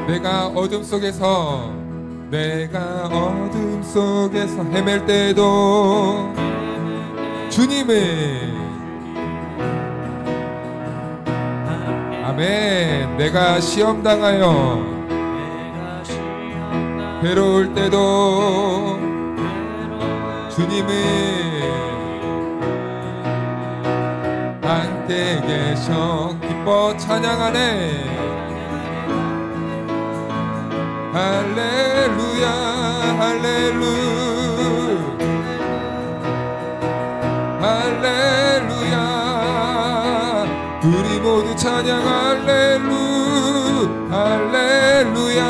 내가 어둠 속에서 헤맬 때도 주님을 아멘. 내가 시험 당하여 괴로울 때도 주님을 함께 계셔 기뻐 찬양하네. 할렐루야 할렐루야 우리 모두 찬양 할렐루야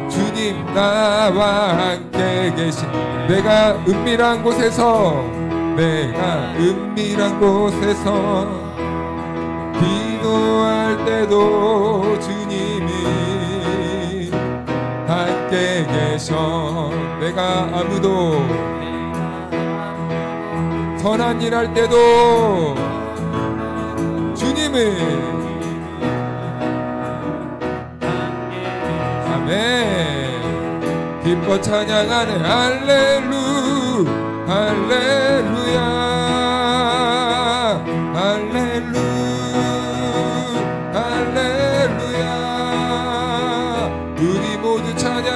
주님 나와 함께 계신 내가 은밀한 곳에서 기도할 때도 주님이 함께 계셔. 내가 아무도 선한 일 할 때도 주님을 아멘 기뻐 찬양하네. 할렐루야 우리 모두 찬양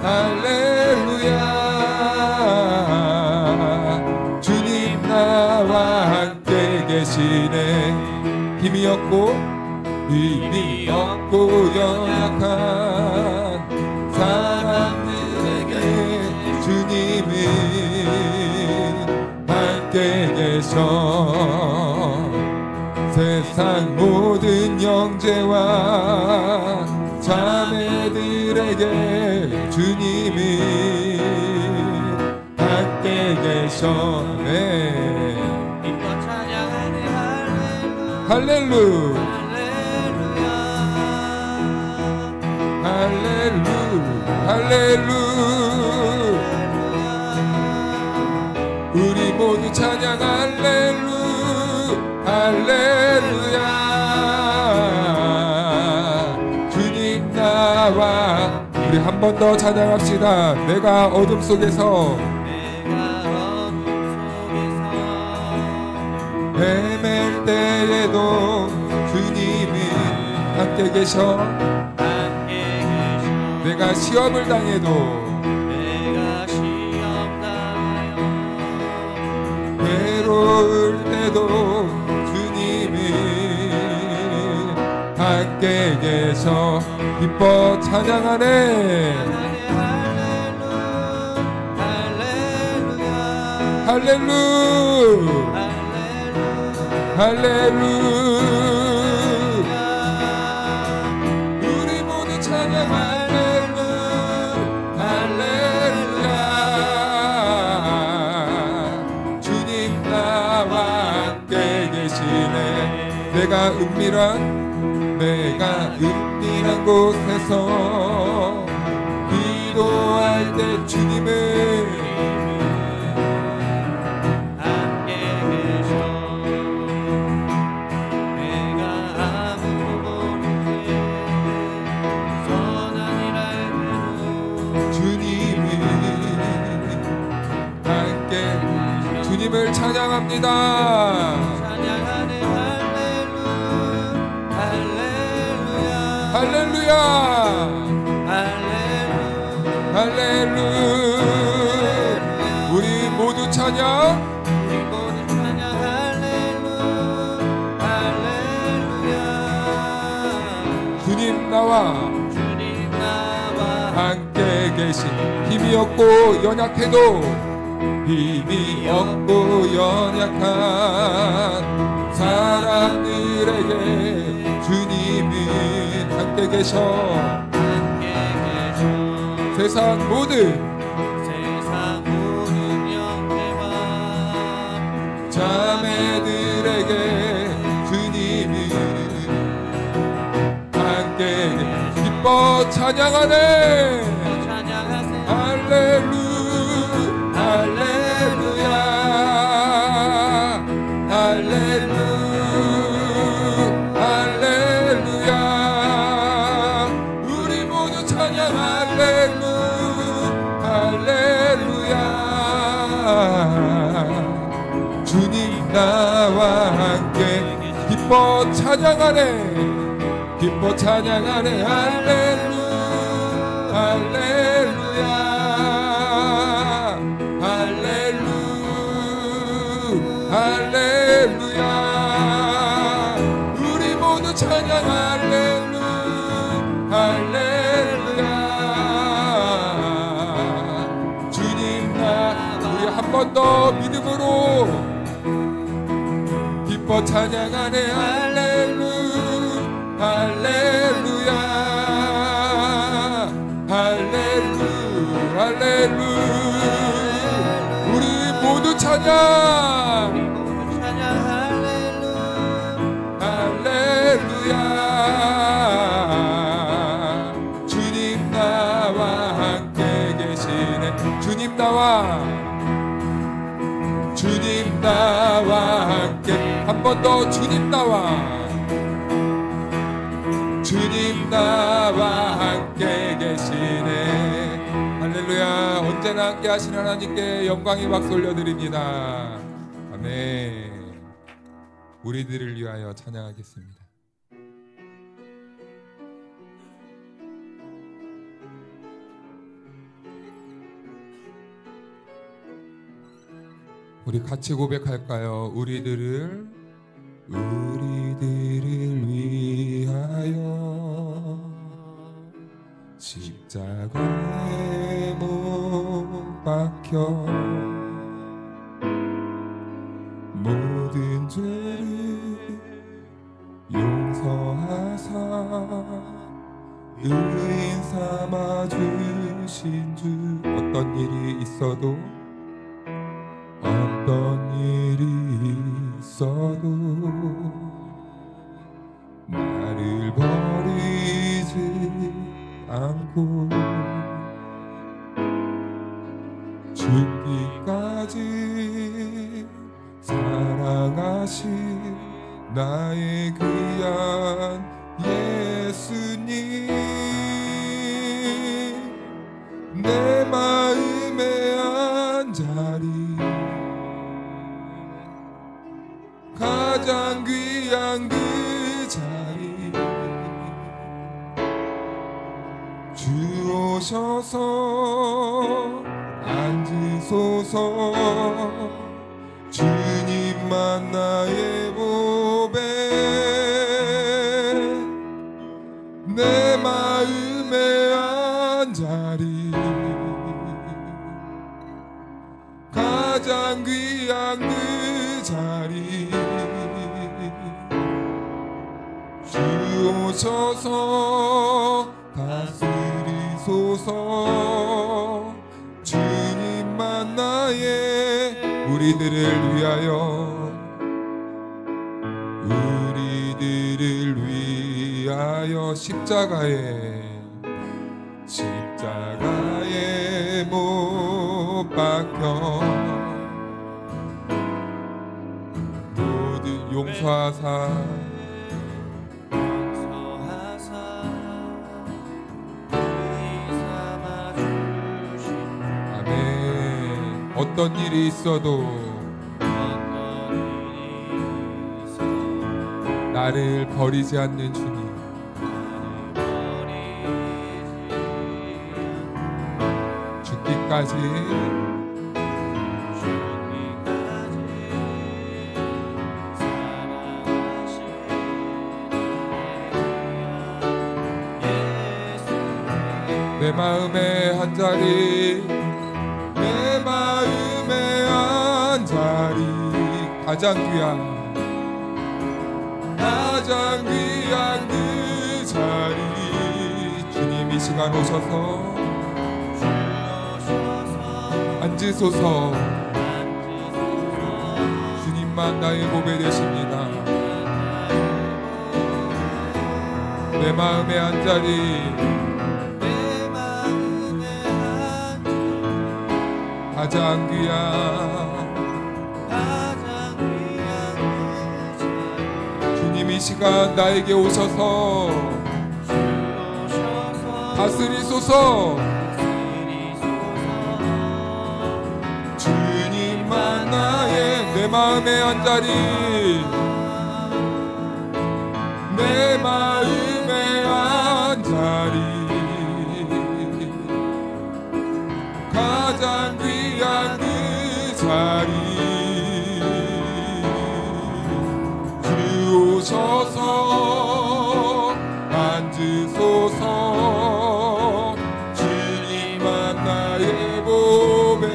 할렐루야 주님 나와 함께 계시네. 힘이 없고 연약한 사람들에게 주님이 함께 계셔. 세상 모든 형제와 자매들에게 주님이 함께 계셔. 기뻐 찬양하네. 할렐루야 우리 모두 찬양 할렐루야 주님 나와 우리 한 번 더 찬양합시다. 내가 어둠 속에서 헤맬 때에도 주님이 함께 계셔. 내가 시험을 당해도 괴로울 때도 주님이 함께 계셔. 기뻐 찬양하네. 할렐루야 우리 모두 찬양 할렐루야 주님 나와 함께 계시네. 내가 은밀한 곳에서 기도할 때 주님을 주님을 찬양합니다. 찬양하네. 할렐루야 우리 모두 찬양 주님 나와 함께 계신 힘이 없고 연약한 사람들에게 주님이 함께 계셔. 세상 모든 형제와 자매들에게 주님이 함께 기뻐 찬양하네. 할렐루야 나와 함께 기뻐 찬양하네 기뻐 찬양하네 할렐루야 할렐루야 할렐루야 할렐루야 우리 모두 찬양 할렐루야 할렐루야 주님 나 우리 한 번 더 믿음으로 기뻐 찬양하네 할렐루야 할렐루야 할렐루야 할렐루야 우리 모두 찬양 찬양 할렐루야 주님 나와 함께 계시네 주님 나와 함께 한 번 더 주님 나와 함께 계시네 할렐루야 언제나 함께 하시는 하나님께 영광의 박수 올려드립니다 아멘 우리들을 위하여 찬양하겠습니다 우리 같이 고백할까요? 우리들을 위하여 십자가에 못 박혀 모든 죄를 용서하사 의인 삼아 주신 주 어떤 일이 있어도 나를 버리지 않고 죽기까지 사랑하신 나의 귀한 예수님 내 마음에 한 자리 가장 귀한 그 자리 주 오셔서 앉으소서 주님만 나의 보배 내 마음에 한 자리 가장 귀한 그 자리 주 오셔서 다스리소서 주님만 나의 우리들을 위하여 십자가에 못 박혀 모든 용서하사 아멘 어떤 일이 있어도 나를 버리지 않는 주님 죽기까지 내 마음에 한 자리 내 마음에 한 자리 가장 귀한 그 자리 주님 이 시간 오셔서 앉으소서 주님만 나의 보배 되십니다 내 마음에 한 자리 가장 귀한 주님 이 시간 나에게 오셔서 다스리소서 주님만 나의 내 마음의 한 자리, 내 마음의 한 자리, 가장 귀한 그 자리, 주 오셔서 앉으소서. 주님만 나의 보배,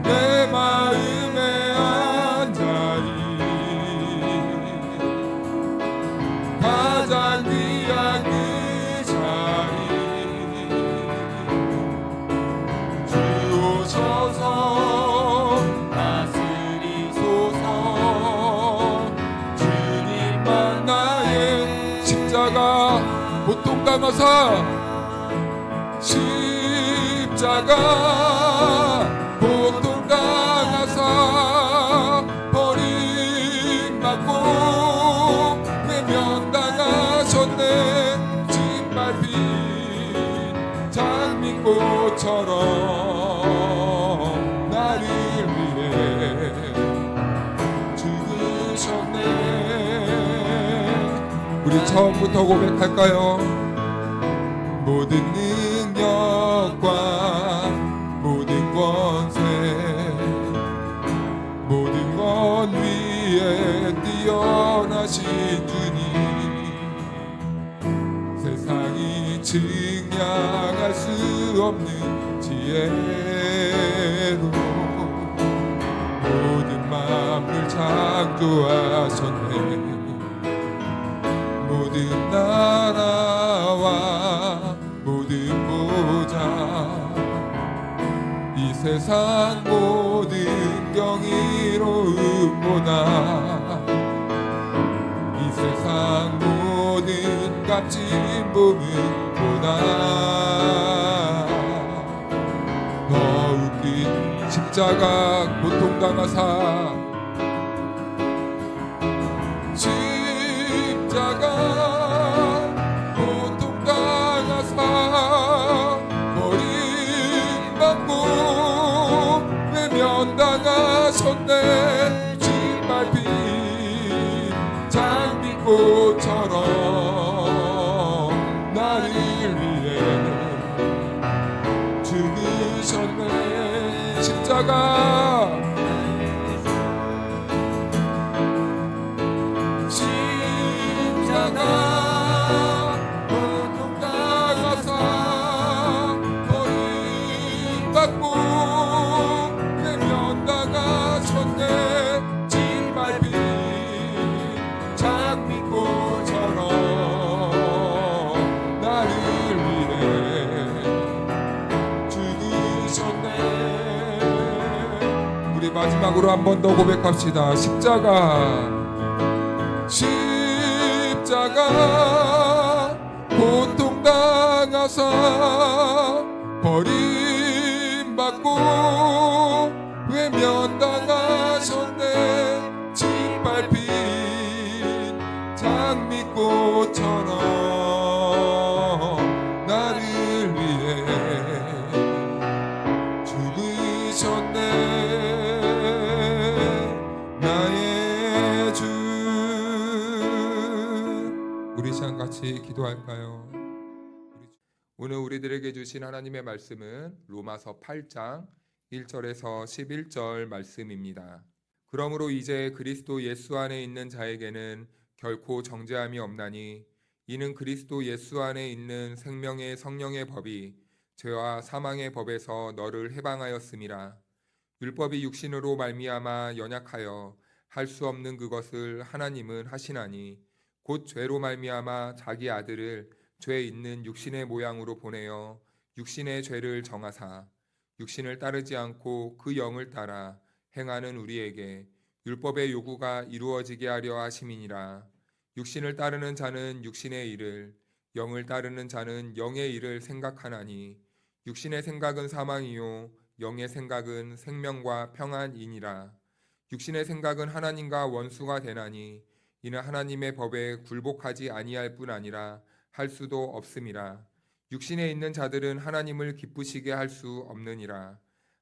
내 마음의 한 자리, 가장 귀한 그 자리, 주 오셔서 다스리소서. 주님만 나의 십자가 고통 당하사, 십자가 고통 당하사, 버림받고 외면당하셨네. 짓밟힌 장미꽃처럼 나를 위해 죽으셨네. 우리 처음부터 고백할까요? 모든 능력과 모든 권세, 모든 것 위에 뛰어나신 주님, 세상이 증량할 수 없는 지혜로 모든 만물 창조하셨네. 모든 나라와 모든 보좌, 이 세상 모든 경이로움보다, 이 세상 모든 값진 부분보다 더 웃긴 십자가 고통당하사, 십자가 고통당하사, 버림받고 외면당하셨네. 짓밟힌 장미꽃처럼 나를 위해 죽으셨네. 십자가, 십자가 고통당하사, 버림받고 외면당하셨네. 짓밟힌 장미꽃처럼 나를 위해 죽으셨네. 우리 마지막으로 한 번 더 고백합시다. 십자가, 십자가 고통당하사, 버림받고 외면당하셨네. 짓밟힌 장미꽃처럼 나를 위해 죽으셨네. 나의 주. 우리 시간 같이 기도할까요? 오늘 우리들에게 주신 하나님의 말씀은 로마서 8장 1절에서 11절 말씀입니다. 그러므로 이제 그리스도 예수 안에 있는 자에게는 결코 정죄함이 없나니, 이는 그리스도 예수 안에 있는 생명의 성령의 법이 죄와 사망의 법에서 너를 해방하였음이라. 율법이 육신으로 말미암아 연약하여 할 수 없는 그것을 하나님은 하시나니, 곧 죄로 말미암아 자기 아들을 죄 있는 육신의 모양으로 보내어 육신의 죄를 정하사, 육신을 따르지 않고 그 영을 따라 행하는 우리에게 율법의 요구가 이루어지게 하려 하심이니라. 육신을 따르는 자는 육신의 일을, 영을 따르는 자는 영의 일을 생각하나니, 육신의 생각은 사망이요 영의 생각은 생명과 평안이니라. 육신의 생각은 하나님과 원수가 되나니, 이는 하나님의 법에 굴복하지 아니할 뿐 아니라 할 수도 없음이라. 육신에 있는 자들은 하나님을 기쁘시게 할 수 없느니라.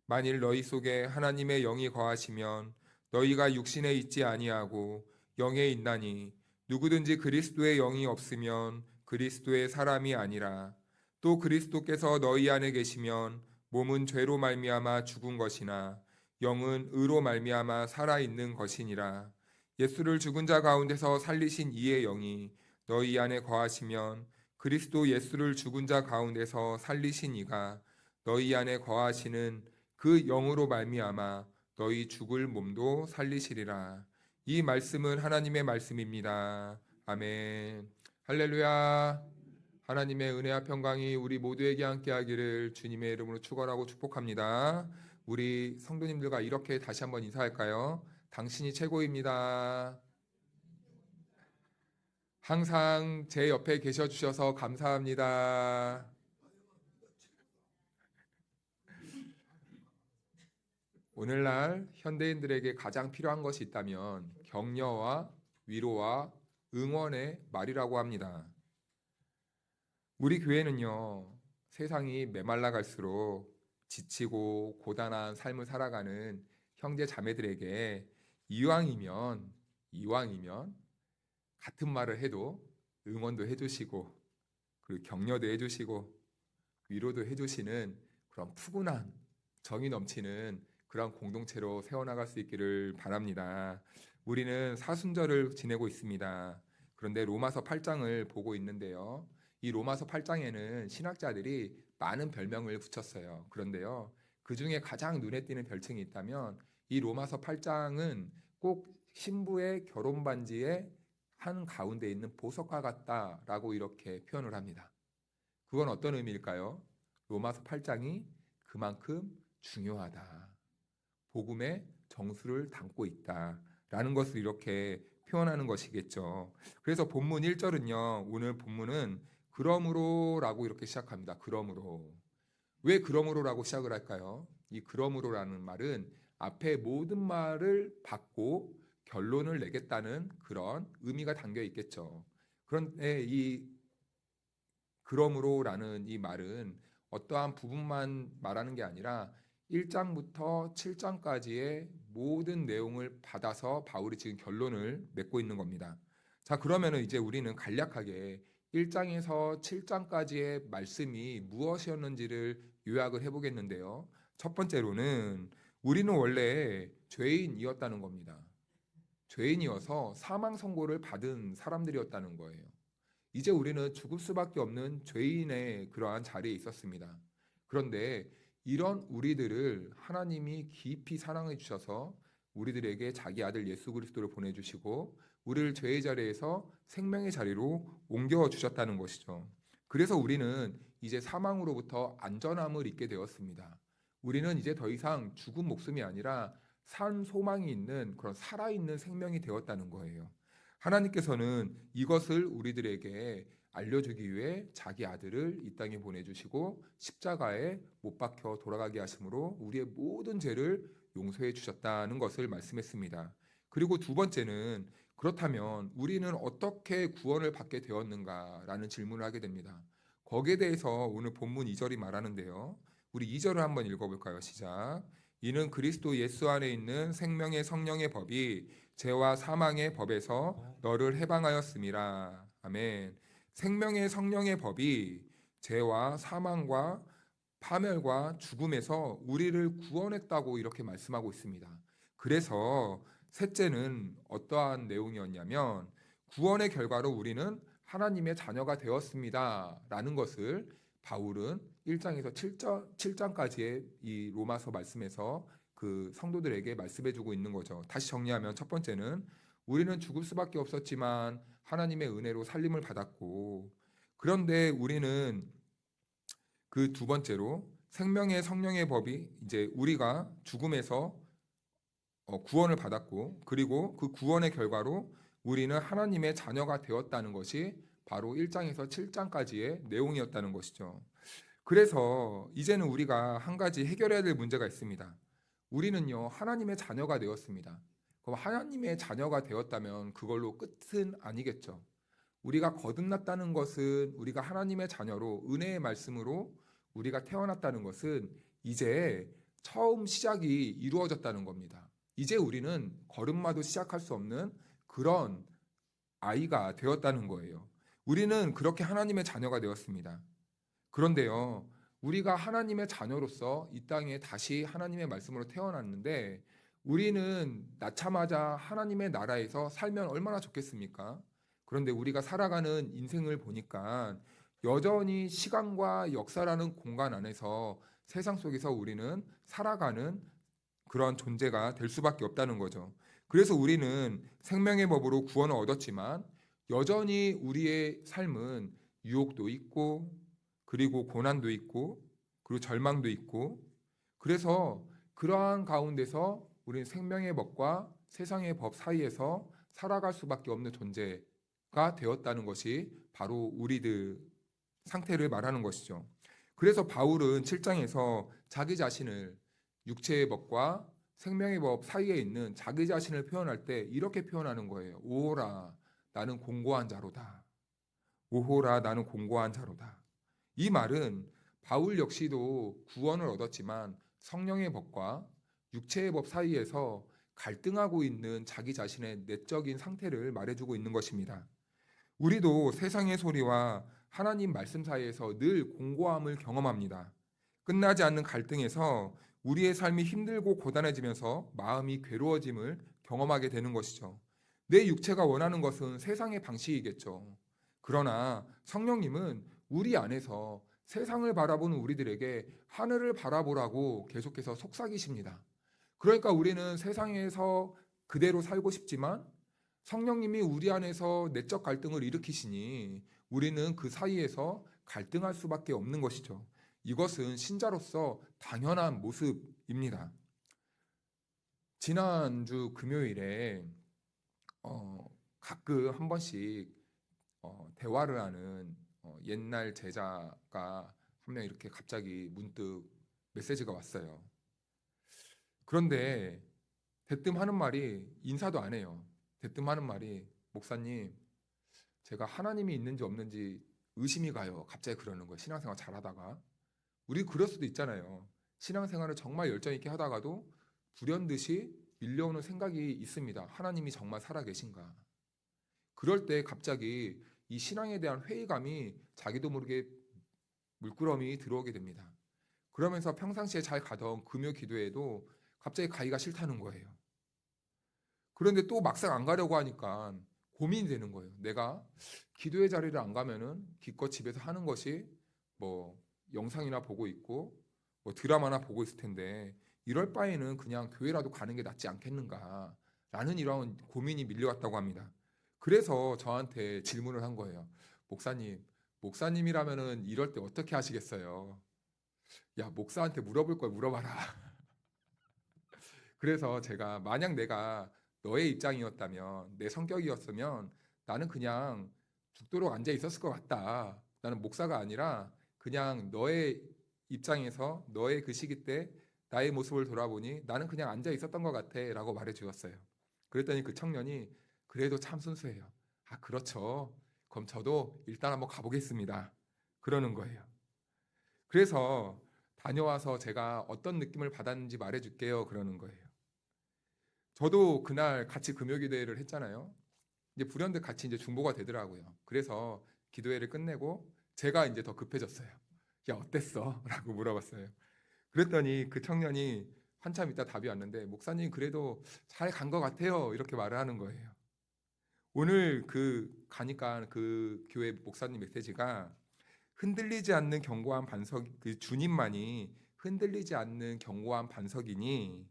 만일 너희 속에 하나님의 영이 거하시면 너희가 육신에 있지 아니하고 영에 있나니 누구든지 그리스도의 영이 없으면 그리스도의 사람이 아니라 또 그리스도께서 너희 안에 계시면 몸은 죄로 말미암아 죽은 것이나 영은 의로 말미암아 살아 있는 것이니라. 예수를 죽은 자 가운데서 살리신 이의 영이 너희 안에 거하시면 그리스도 예수를 죽은 자 가운데서 살리신 이가 너희 안에 거하시는 그 영으로 말미암아 너희 죽을 몸도 살리시리라. 이 말씀은 하나님의 말씀입니다. 아멘. 할렐루야. 하나님의 은혜와 평강이 우리 모두에게 함께하기를 주님의 이름으로 축원하고 축복합니다. 우리 성도님들과 이렇게 다시 한번 인사할까요? 당신이 최고입니다. 항상 제 옆에 계셔 주셔서 감사합니다. 오늘날 현대인들에게 가장 필요한 것이 있다면 격려와 위로와 응원의 말이라고 합니다. 우리 교회는요, 세상이 메말라 갈수록 지치고 고단한 삶을 살아가는 형제 자매들에게 이왕이면 같은 말을 해도 응원도 해주시고 그리고 격려도 해주시고 위로도 해주시는 그런 푸근한 정이 넘치는 그런 공동체로 세워나갈 수 있기를 바랍니다. 우리는 사순절을 지내고 있습니다. 그런데 로마서 8장을 보고 있는데요. 이 로마서 8장에는 신학자들이 많은 별명을 붙였어요. 그런데요, 그 중에 가장 눈에 띄는 별칭이 있다면 이 로마서 8장은 꼭 신부의 결혼 반지의 한 가운데 있는 보석과 같다라고 이렇게 표현을 합니다. 그건 어떤 의미일까요? 로마서 8장이 그만큼 중요하다. 복음의 정수를 담고 있다라는 것을 이렇게 표현하는 것이겠죠. 그래서 본문 1절은요. 오늘 본문은 그러므로라고 이렇게 시작합니다. 그러므로. 왜 그러므로라고 시작을 할까요? 이 그러므로라는 말은 앞에 모든 말을 받고 결론을 내겠다는 그런 의미가 담겨 있겠죠. 그런데 이 그러므로라는 이 말은 어떠한 부분만 말하는 게 아니라 1장부터 7장까지의 모든 내용을 받아서 바울이 지금 결론을 맺고 있는 겁니다. 자, 그러면은 이제 우리는 간략하게 1장에서 7장까지의 말씀이 무엇이었는지를 요약을 해보겠는데요. 첫 번째로는 우리는 원래 죄인이었다는 겁니다. 죄인이어서 사망 선고를 받은 사람들이었다는 거예요. 이제 우리는 죽을 수밖에 없는 죄인의 그러한 자리에 있었습니다. 그런데 이런 우리들을 하나님이 깊이 사랑해 주셔서 우리들에게 자기 아들 예수 그리스도를 보내주시고 우리를 죄의 자리에서 생명의 자리로 옮겨 주셨다는 것이죠. 그래서 우리는 이제 사망으로부터 안전함을 잊게 되었습니다. 우리는 이제 더 이상 죽은 목숨이 아니라 산 소망이 있는 그런 살아있는 생명이 되었다는 거예요. 하나님께서는 이것을 우리들에게 알려주기 위해 자기 아들을 이 땅에 보내주시고 십자가에 못 박혀 돌아가게 하심으로 우리의 모든 죄를 용서해 주셨다는 것을 말씀했습니다. 그리고 두 번째는 그렇다면 우리는 어떻게 구원을 받게 되었는가라는 질문을 하게 됩니다. 거기에 대해서 오늘 본문 2절이 말하는데요. 우리 2절을 한번 읽어볼까요? 시작. 이는 그리스도 예수 안에 있는 생명의 성령의 법이 죄와 사망의 법에서 너를 해방하였음이라. 아멘. 생명의 성령의 법이 죄와 사망과 파멸과 죽음에서 우리를 구원했다고 이렇게 말씀하고 있습니다. 그래서 셋째는 어떠한 내용이었냐면 구원의 결과로 우리는 하나님의 자녀가 되었습니다. 라는 것을 바울은 1장에서 7장까지의 이 로마서 말씀에서 그 성도들에게 말씀해주고 있는 거죠. 다시 정리하면 첫 번째는 우리는 죽을 수밖에 없었지만 하나님의 은혜로 살림을 받았고, 그런데 우리는 그 두 번째로 생명의 성령의 법이 이제 우리가 죽음에서 구원을 받았고, 그리고 그 구원의 결과로 우리는 하나님의 자녀가 되었다는 것이 바로 1장에서 7장까지의 내용이었다는 것이죠. 그래서 이제는 우리가 한 가지 해결해야 될 문제가 있습니다. 우리는요, 하나님의 자녀가 되었습니다. 그럼 하나님의 자녀가 되었다면 그걸로 끝은 아니겠죠. 우리가 거듭났다는 것은, 우리가 하나님의 자녀로 은혜의 말씀으로 우리가 태어났다는 것은 이제 처음 시작이 이루어졌다는 겁니다. 이제 우리는 걸음마도 시작할 수 없는 그런 아이가 되었다는 거예요. 우리는 그렇게 하나님의 자녀가 되었습니다. 그런데요, 우리가 하나님의 자녀로서 이 땅에 다시 하나님의 말씀으로 태어났는데 우리는 낳자마자 하나님의 나라에서 살면 얼마나 좋겠습니까? 그런데 우리가 살아가는 인생을 보니까 여전히 시간과 역사라는 공간 안에서 세상 속에서 우리는 살아가는 그런 존재가 될 수밖에 없다는 거죠. 그래서 우리는 생명의 법으로 구원을 얻었지만 여전히 우리의 삶은 유혹도 있고 그리고 고난도 있고 그리고 절망도 있고 그래서 그러한 가운데서 우리는 생명의 법과 세상의 법 사이에서 살아갈 수밖에 없는 존재가 되었다는 것이 바로 우리들 상태를 말하는 것이죠. 그래서 바울은 7장에서 자기 자신을 육체의 법과 생명의 법 사이에 있는 자기 자신을 표현할 때 이렇게 표현하는 거예요. 오호라 나는 공고한 자로다. 오호라 나는 공고한 자로다. 이 말은 바울 역시도 구원을 얻었지만 성령의 법과 육체의 법 사이에서 갈등하고 있는 자기 자신의 내적인 상태를 말해주고 있는 것입니다. 우리도 세상의 소리와 하나님 말씀 사이에서 늘 공고함을 경험합니다. 끝나지 않는 갈등에서 우리의 삶이 힘들고 고단해지면서 마음이 괴로워짐을 경험하게 되는 것이죠. 내 육체가 원하는 것은 세상의 방식이겠죠. 그러나 성령님은 우리 안에서 세상을 바라보는 우리들에게 하늘을 바라보라고 계속해서 속삭이십니다. 그러니까 우리는 세상에서 그대로 살고 싶지만 성령님이 우리 안에서 내적 갈등을 일으키시니 우리는 그 사이에서 갈등할 수밖에 없는 것이죠. 이것은 신자로서 당연한 모습입니다. 지난주 금요일에 가끔 한 번씩 대화를 하는 옛날 제자가 한 명 이렇게 갑자기 문득 메시지가 왔어요. 그런데 대뜸 하는 말이 인사도 안 해요. 대뜸 하는 말이 목사님 제가 하나님이 있는지 없는지 의심이 가요. 갑자기 그러는 거예요. 신앙생활 잘하다가 우리 그럴 수도 있잖아요. 신앙생활을 정말 열정 있게 하다가도 불현듯이 밀려오는 생각이 있습니다. 하나님이 정말 살아계신가? 그럴 때 갑자기 이 신앙에 대한 회의감이 자기도 모르게 물끄러미 들어오게 됩니다. 그러면서 평상시에 잘 가던 금요 기도에도 갑자기 가기가 싫다는 거예요. 그런데 또 막상 안 가려고 하니까 고민이 되는 거예요. 내가 기도의 자리를 안 가면은 기껏 집에서 하는 것이 뭐 영상이나 보고 있고 뭐 드라마나 보고 있을 텐데 이럴 바에는 그냥 교회라도 가는 게 낫지 않겠는가 라는 이런 고민이 밀려왔다고 합니다. 그래서 저한테 질문을 한 거예요. 목사님이라면은 이럴 때 어떻게 하시겠어요? 야, 목사한테 물어볼 걸 물어봐라. 그래서 제가 만약 내가 너의 입장이었다면 내 성격이었으면 나는 그냥 죽도록 앉아 있었을 것 같다. 나는 목사가 아니라 그냥 너의 입장에서 너의 그 시기 때 나의 모습을 돌아보니 나는 그냥 앉아 있었던 것 같아 라고 말해 주었어요. 그랬더니 그 청년이 그래도 참 순수해요. 아, 그렇죠. 그럼 저도 일단 한번 가보겠습니다. 그러는 거예요. 그래서 다녀와서 제가 어떤 느낌을 받았는지 말해줄게요. 그러는 거예요. 저도 그날 같이 금요기도회를 했잖아요. 이제 불현듯 같이 이제 중보가 되더라고요. 그래서 기도회를 끝내고 제가 이제 더 급해졌어요. 야, 어땠어? 라고 물어봤어요. 그랬더니 그 청년이 한참 있다 답이 왔는데 목사님 그래도 잘 간 것 같아요. 이렇게 말을 하는 거예요. 오늘 가니까 그 교회 목사님 메시지가 흔들리지 않는 견고한 반석, 그 주님만이 흔들리지 않는 견고한 반석이니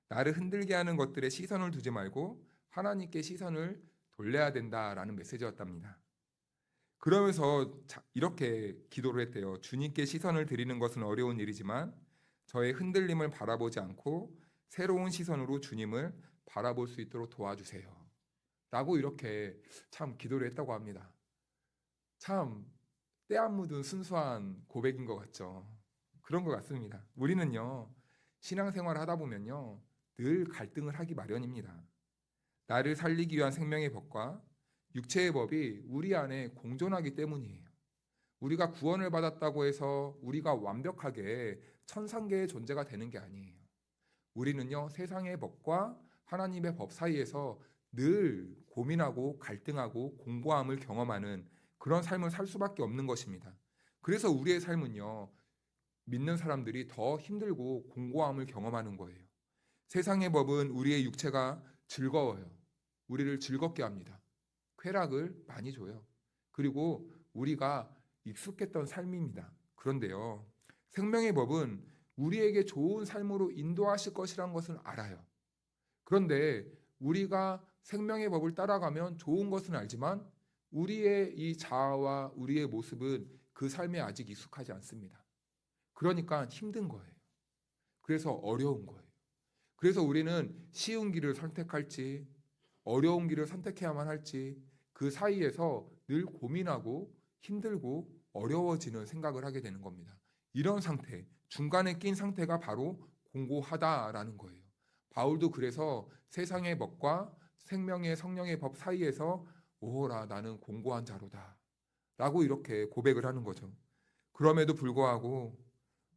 나를 흔들게 하는 것들에 시선을 두지 말고 하나님께 시선을 돌려야 된다라는 메시지였답니다. 그러면서 이렇게 기도를 했대요. 주님께 시선을 드리는 것은 어려운 일이지만 저의 흔들림을 바라보지 않고 새로운 시선으로 주님을 바라볼 수 있도록 도와주세요. 라고 이렇게 참 기도를 했다고 합니다. 참 때 안 묻은 순수한 고백인 것 같죠. 그런 것 같습니다. 우리는요, 신앙생활을 하다 보면요, 늘 갈등을 하기 마련입니다. 나를 살리기 위한 생명의 법과 육체의 법이 우리 안에 공존하기 때문이에요. 우리가 구원을 받았다고 해서 우리가 완벽하게 천상계의 존재가 되는 게 아니에요. 우리는요, 세상의 법과 하나님의 법 사이에서 늘 고민하고 갈등하고 공고함을 경험하는 그런 삶을 살 수밖에 없는 것입니다. 그래서 우리의 삶은요, 믿는 사람들이 더 힘들고 공고함을 경험하는 거예요. 세상의 법은 우리의 육체가 즐거워요. 우리를 즐겁게 합니다. 쾌락을 많이 줘요. 그리고 우리가 익숙했던 삶입니다. 그런데요, 생명의 법은 우리에게 좋은 삶으로 인도하실 것이란 것은 알아요. 그런데 우리가 생명의 법을 따라가면 좋은 것은 알지만 우리의 이 자아와 우리의 모습은 그 삶에 아직 익숙하지 않습니다. 그러니까 힘든 거예요. 그래서 어려운 거예요. 그래서 우리는 쉬운 길을 선택할지 어려운 길을 선택해야만 할지 그 사이에서 늘 고민하고 힘들고 어려워지는 생각을 하게 되는 겁니다. 이런 상태, 중간에 낀 상태가 바로 공고하다라는 거예요. 바울도 그래서 세상의 법과 생명의 성령의 법 사이에서 오호라 나는 공고한 자로다 라고 이렇게 고백을 하는 거죠. 그럼에도 불구하고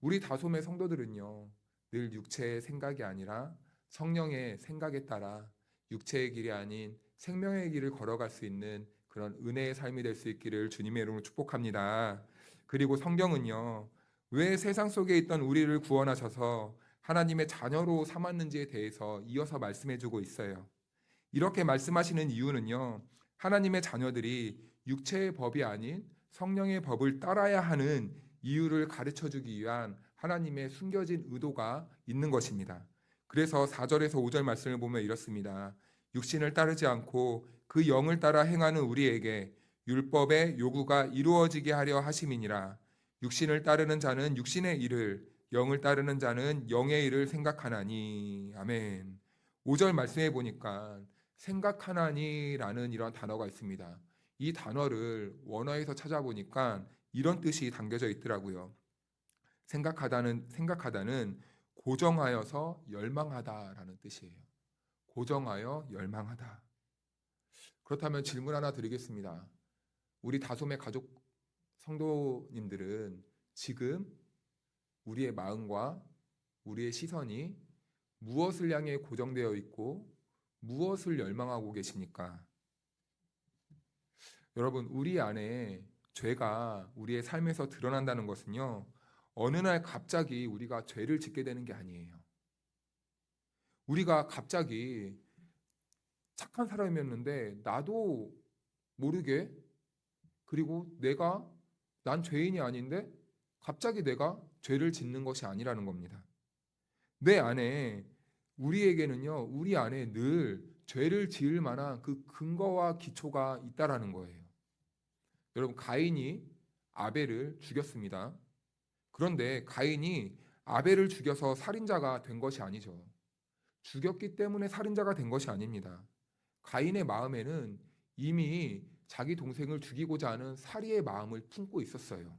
우리 다솜의 성도들은요, 늘 육체의 생각이 아니라 성령의 생각에 따라 육체의 길이 아닌 생명의 길을 걸어갈 수 있는 그런 은혜의 삶이 될 수 있기를 주님의 이름으로 축복합니다. 그리고 성경은요, 왜 세상 속에 있던 우리를 구원하셔서 하나님의 자녀로 삼았는지에 대해서 이어서 말씀해주고 있어요. 이렇게 말씀하시는 이유는요, 하나님의 자녀들이 육체의 법이 아닌 성령의 법을 따라야 하는 이유를 가르쳐주기 위한 하나님의 숨겨진 의도가 있는 것입니다. 그래서 4절에서 5절 말씀을 보면 이렇습니다. 육신을 따르지 않고 그 영을 따라 행하는 우리에게 율법의 요구가 이루어지게 하려 하심이니라. 육신을 따르는 자는 육신의 일을, 영을 따르는 자는 영의 일을 생각하나니. 아멘. 5절 말씀해 보니까 생각하나니라는 이런 단어가 있습니다. 이 단어를 원어에서 찾아보니까 이런 뜻이 담겨져 있더라고요. 생각하다는 고정하여서 열망하다라는 뜻이에요. 고정하여 열망하다. 그렇다면 질문 하나 드리겠습니다. 우리 다솜의 가족 성도님들은 지금 우리의 마음과 우리의 시선이 무엇을 향해 고정되어 있고 무엇을 열망하고 계십니까? 여러분, 우리 안에 죄가 우리의 삶에서 드러난다는 것은요, 어느 날 갑자기 우리가 죄를 짓게 되는 게 아니에요. 우리가 갑자기 착한 사람이었는데 나도 모르게, 그리고 난 죄인이 아닌데 갑자기 내가 죄를 짓는 것이 아니라는 겁니다. 내 안에, 우리에게는요, 우리 안에 늘 죄를 지을 만한 그 근거와 기초가 있다라는 거예요. 여러분, 가인이 아벨을 죽였습니다. 그런데 가인이 아벨을 죽여서 살인자가 된 것이 아니죠. 죽였기 때문에 살인자가 된 것이 아닙니다. 가인의 마음에는 이미 자기 동생을 죽이고자 하는 살인의 마음을 품고 있었어요.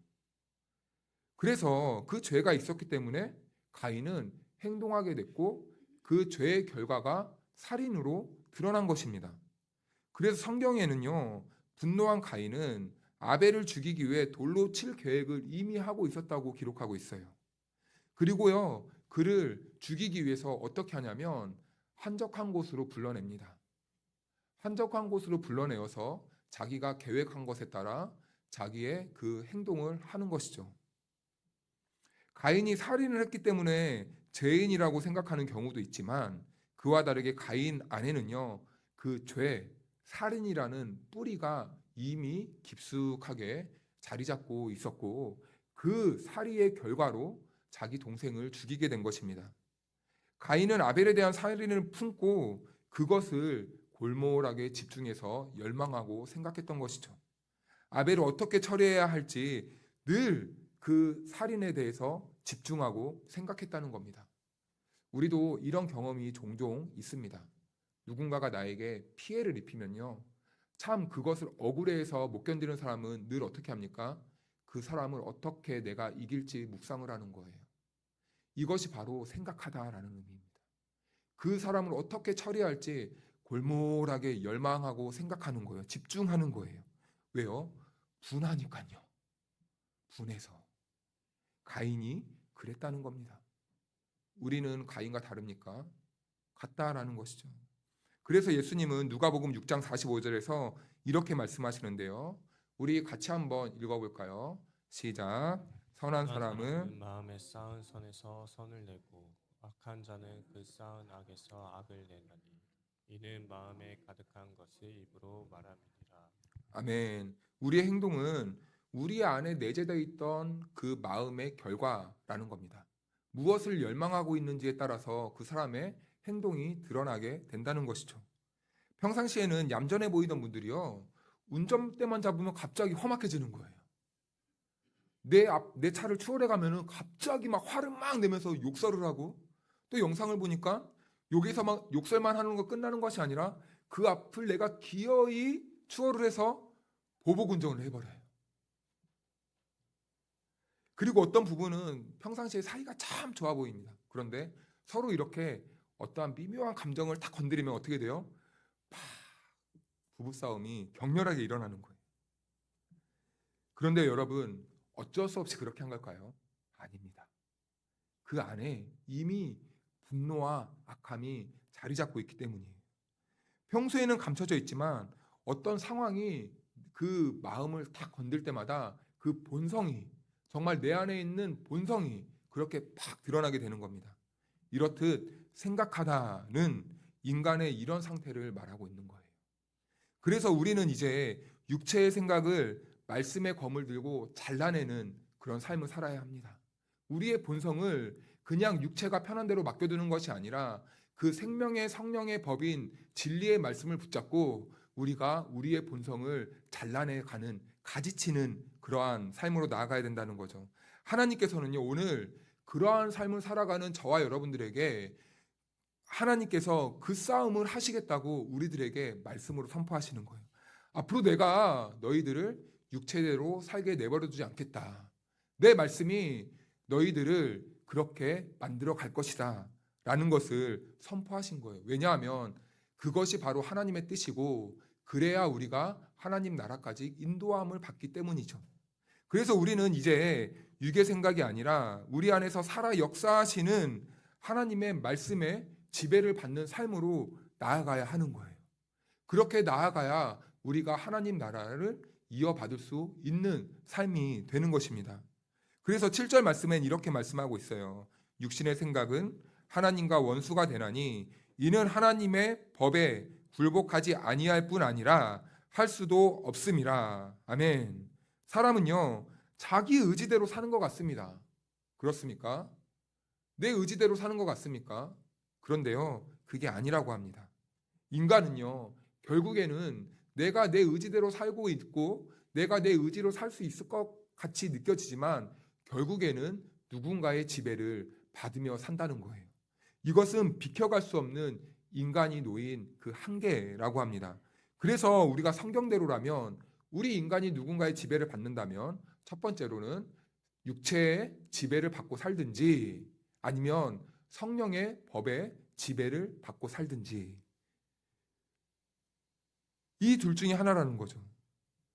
그래서 그 죄가 있었기 때문에 가인은 행동하게 됐고 그 죄의 결과가 살인으로 드러난 것입니다. 그래서 성경에는요, 분노한 가인은 아벨을 죽이기 위해 돌로 칠 계획을 이미 하고 있었다고 기록하고 있어요. 그리고요, 그를 죽이기 위해서 어떻게 하냐면 한적한 곳으로 불러냅니다. 한적한 곳으로 불러내어서 자기가 계획한 것에 따라 자기의 그 행동을 하는 것이죠. 가인이 살인을 했기 때문에 죄인이라고 생각하는 경우도 있지만 그와 다르게 가인 안에는요, 그 죄, 살인이라는 뿌리가 이미 깊숙하게 자리 잡고 있었고 그 살인의 결과로 자기 동생을 죽이게 된 것입니다. 가인은 아벨에 대한 살인을 품고 그것을 골몰하게 집중해서 열망하고 생각했던 것이죠. 아벨을 어떻게 처리해야 할지 늘 그 살인에 대해서 집중하고 생각했다는 겁니다. 우리도 이런 경험이 종종 있습니다. 누군가가 나에게 피해를 입히면요, 참 그것을 억울해해서 못 견디는 사람은 늘 어떻게 합니까? 그 사람을 어떻게 내가 이길지 묵상을 하는 거예요. 이것이 바로 생각하다라는 의미입니다. 그 사람을 어떻게 처리할지 골몰하게 열망하고 생각하는 거예요. 집중하는 거예요. 왜요? 분하니까요. 분해서. 가인이 그랬다는 겁니다. 우리는 가인과 다릅니까? 같다라는 것이죠. 그래서 예수님은 누가복음 6장 45절에서 이렇게 말씀하시는데요. 우리 같이 한번 읽어볼까요? 시작. 선한 사람은 마음에 쌓은 선에서 선을 내고 악한 자는 그 쌓은 악에서 악을 내나니 이는 마음에 가득한 것을 입으로 말함이니라. 아멘. 우리의 행동은 우리 안에 내재되어 있던 그 마음의 결과라는 겁니다. 무엇을 열망하고 있는지에 따라서 그 사람의 행동이 드러나게 된다는 것이죠. 평상시에는 얌전해 보이던 분들이요, 운전대만 잡으면 갑자기 험악해지는 거예요. 내 차를 추월해 가면은 갑자기 막 화를 막 내면서 욕설을 하고, 또 영상을 보니까 여기서 막 욕설만 하는 거 끝나는 것이 아니라 그 앞을 내가 기어이 추월을 해서 보복 운전을 해버려요. 그리고 어떤 부분은 평상시에 사이가 참 좋아 보입니다. 그런데 서로 이렇게 어떠한 미묘한 감정을 딱 건드리면 어떻게 돼요? 막 부부싸움이 격렬하게 일어나는 거예요. 그런데 여러분, 어쩔 수 없이 그렇게 한 걸까요? 아닙니다. 그 안에 이미 분노와 악함이 자리 잡고 있기 때문이에요. 평소에는 감춰져 있지만 어떤 상황이 그 마음을 딱 건들 때마다 그 본성이, 정말 내 안에 있는 본성이 그렇게 팍 드러나게 되는 겁니다. 이렇듯 생각하다는 인간의 이런 상태를 말하고 있는 거예요. 그래서 우리는 이제 육체의 생각을 말씀의 검을 들고 잘라내는 그런 삶을 살아야 합니다. 우리의 본성을 그냥 육체가 편한 대로 맡겨두는 것이 아니라 그 생명의 성령의 법인 진리의 말씀을 붙잡고 우리가 우리의 본성을 잘라내가는, 가지치는 그러한 삶으로 나아가야 된다는 거죠. 하나님께서는요, 오늘 그러한 삶을 살아가는 저와 여러분들에게 하나님께서 그 싸움을 하시겠다고 우리들에게 말씀으로 선포하시는 거예요. 앞으로 내가 너희들을 육체대로 살게 내버려두지 않겠다. 내 말씀이 너희들을 그렇게 만들어 갈 것이다 라는 것을 선포하신 거예요. 왜냐하면 그것이 바로 하나님의 뜻이고, 그래야 우리가 하나님 나라까지 인도함을 받기 때문이죠. 그래서 우리는 이제 육의 생각이 아니라 우리 안에서 살아 역사하시는 하나님의 말씀에 지배를 받는 삶으로 나아가야 하는 거예요. 그렇게 나아가야 우리가 하나님 나라를 이어받을 수 있는 삶이 되는 것입니다. 그래서 7절 말씀엔 이렇게 말씀하고 있어요. 육신의 생각은 하나님과 원수가 되나니 이는 하나님의 법에 굴복하지 아니할 뿐 아니라 할 수도 없음이라. 아멘. 사람은요, 자기 의지대로 사는 것 같습니다. 그렇습니까? 내 의지대로 사는 것 같습니까? 그런데요, 그게 아니라고 합니다. 인간은요, 결국에는 내가 내 의지대로 살고 있고 내가 내 의지로 살 수 있을 것 같이 느껴지지만 결국에는 누군가의 지배를 받으며 산다는 거예요. 이것은 비켜갈 수 없는 인간이 놓인 그 한계라고 합니다. 그래서 우리가 성경대로라면 우리 인간이 누군가의 지배를 받는다면 첫 번째로는 육체의 지배를 받고 살든지 아니면 성령의 법의 지배를 받고 살든지, 이 둘 중에 하나라는 거죠.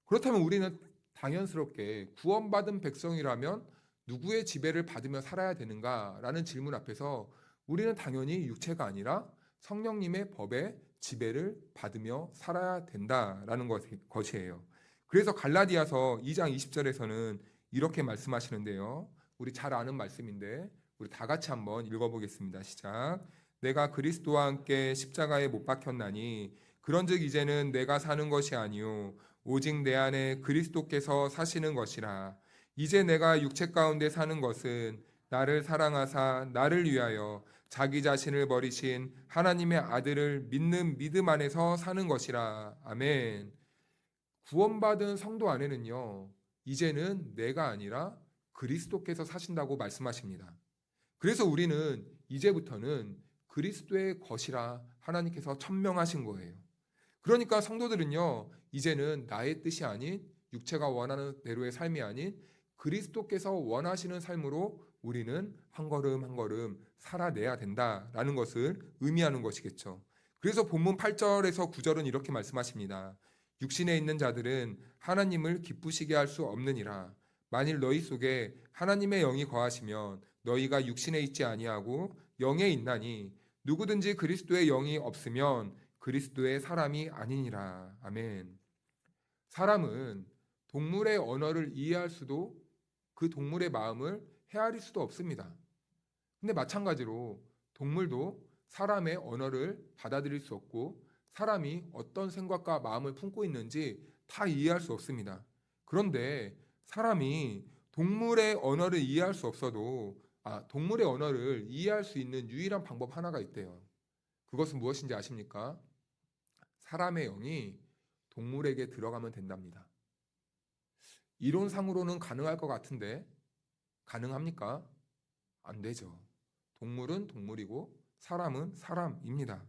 그렇다면 우리는 당연스럽게 구원받은 백성이라면 누구의 지배를 받으며 살아야 되는가라는 질문 앞에서 우리는 당연히 육체가 아니라 성령님의 법의 지배를 받으며 살아야 된다라는 것이에요. 그래서 갈라디아서 2장 20절에서는 이렇게 말씀하시는데요. 우리 잘 아는 말씀인데 우리 다 같이 한번 읽어보겠습니다. 시작. 내가 그리스도와 함께 십자가에 못 박혔나니 그런즉 이제는 내가 사는 것이 아니요 오직 내 안에 그리스도께서 사시는 것이라. 이제 내가 육체 가운데 사는 것은 나를 사랑하사 나를 위하여 자기 자신을 버리신 하나님의 아들을 믿는 믿음 안에서 사는 것이라. 아멘. 구원받은 성도 안에는요, 이제는 내가 아니라 그리스도께서 사신다고 말씀하십니다. 그래서 우리는 이제부터는 그리스도의 것이라 하나님께서 천명하신 거예요. 그러니까 성도들은요, 이제는 나의 뜻이 아닌 육체가 원하는 대로의 삶이 아닌 그리스도께서 원하시는 삶으로 우리는 한 걸음 한 걸음 살아내야 된다라는 것을 의미하는 것이겠죠. 그래서 본문 8절에서 9절은 이렇게 말씀하십니다. 육신에 있는 자들은 하나님을 기쁘시게 할 수 없느니라. 만일 너희 속에 하나님의 영이 거하시면 너희가 육신에 있지 아니하고 영에 있나니 누구든지 그리스도의 영이 없으면 그리스도의 사람이 아니니라. 아멘. 사람은 동물의 언어를 이해할 수도 그 동물의 마음을 헤아릴 수도 없습니다. 근데 마찬가지로 동물도 사람의 언어를 받아들일 수 없고 사람이 어떤 생각과 마음을 품고 있는지 다 이해할 수 없습니다. 그런데 사람이 동물의 언어를 이해할 수 없어도 동물의 언어를 이해할 수 있는 유일한 방법 하나가 있대요. 그것은 무엇인지 아십니까? 사람의 영이 동물에게 들어가면 된답니다. 이론상으로는 가능할 것 같은데 가능합니까? 안 되죠. 동물은 동물이고 사람은 사람입니다.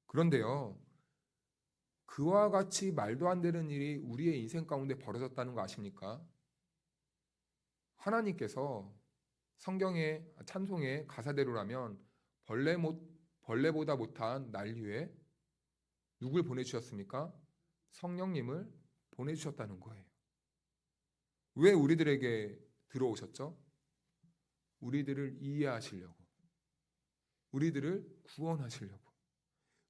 그런데요, 그와 같이 말도 안 되는 일이 우리의 인생 가운데 벌어졌다는 거 아십니까? 하나님께서 성경의 찬송의 가사대로라면 벌레보다 못한 난리에 누굴 보내주셨습니까? 성령님을 보내주셨다는 거예요. 왜 우리들에게 들어오셨죠? 우리들을 이해하시려고, 우리들을 구원하시려고.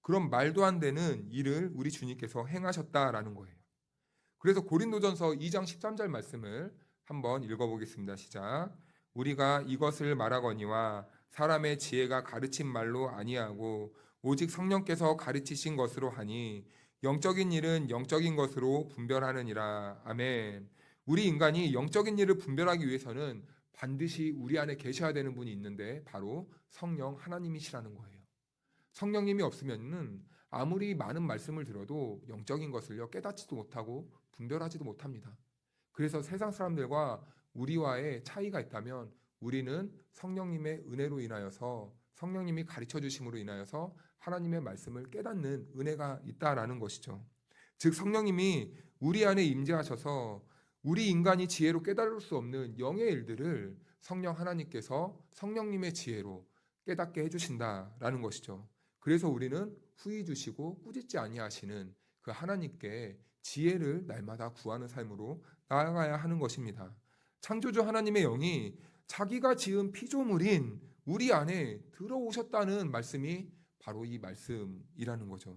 그런 말도 안 되는 일을 우리 주님께서 행하셨다라는 거예요. 그래서 고린도전서 2장 13절 말씀을 한번 읽어보겠습니다. 시작. 우리가 이것을 말하거니와 사람의 지혜가 가르친 말로 아니하고 오직 성령께서 가르치신 것으로 하니 영적인 일은 영적인 것으로 분별하느니라. 아멘. 우리 인간이 영적인 일을 분별하기 위해서는 반드시 우리 안에 계셔야 되는 분이 있는데 바로 성령 하나님이시라는 거예요. 성령님이 없으면은 아무리 많은 말씀을 들어도 영적인 것을요 깨닫지도 못하고 분별하지도 못합니다. 그래서 세상 사람들과 우리와의 차이가 있다면 우리는 성령님의 은혜로 인하여서 성령님이 가르쳐 주심으로 인하여서 하나님의 말씀을 깨닫는 은혜가 있다라는 것이죠. 즉 성령님이 우리 안에 임재하셔서 우리 인간이 지혜로 깨달을 수 없는 영의 일들을 성령 하나님께서 성령님의 지혜로 깨닫게 해주신다라는 것이죠. 그래서 우리는 후히 주시고 꾸짖지 아니하시는 그 하나님께 지혜를 날마다 구하는 삶으로 나아가야 하는 것입니다. 창조주 하나님의 영이 자기가 지은 피조물인 우리 안에 들어오셨다는 말씀이 바로 이 말씀이라는 거죠.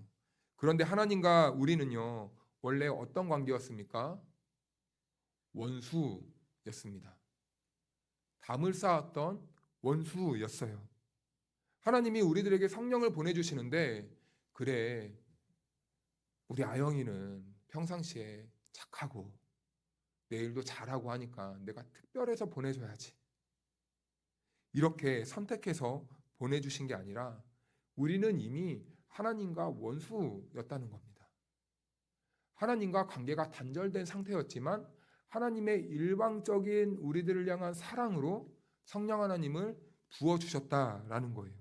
그런데 하나님과 우리는요 원래 어떤 관계였습니까? 원수였습니다. 담을 쌓았던 원수였어요. 하나님이 우리들에게 성령을 보내주시는데 그래 우리 아영이는 평상시에 착하고 내일도 잘하고 하니까 내가 특별해서 보내줘야지. 이렇게 선택해서 보내주신 게 아니라 우리는 이미 하나님과 원수였다는 겁니다. 하나님과 관계가 단절된 상태였지만 하나님의 일방적인 우리들을 향한 사랑으로 성령 하나님을 부어주셨다라는 거예요.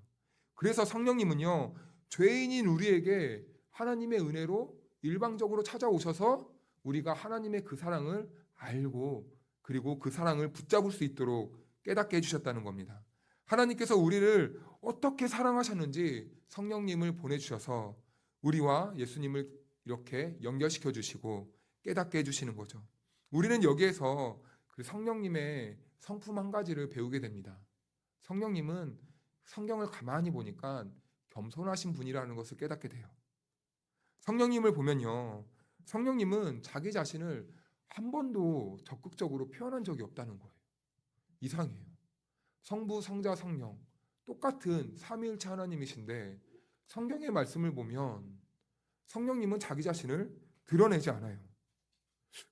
그래서 성령님은요 죄인인 우리에게 하나님의 은혜로 일방적으로 찾아오셔서 우리가 하나님의 그 사랑을 알고 그리고 그 사랑을 붙잡을 수 있도록 깨닫게 해주셨다는 겁니다. 하나님께서 우리를 어떻게 사랑하셨는지 성령님을 보내주셔서 우리와 예수님을 이렇게 연결시켜 주시고 깨닫게 해주시는 거죠. 우리는 여기에서 그 성령님의 성품 한 가지를 배우게 됩니다. 성령님은 성경을 가만히 보니까 겸손하신 분이라는 것을 깨닫게 돼요. 성령님을 보면요. 성령님은 자기 자신을 한 번도 적극적으로 표현한 적이 없다는 거예요. 이상해요. 성부, 성자, 성령 똑같은 삼위일체 하나님이신데 성경의 말씀을 보면 성령님은 자기 자신을 드러내지 않아요.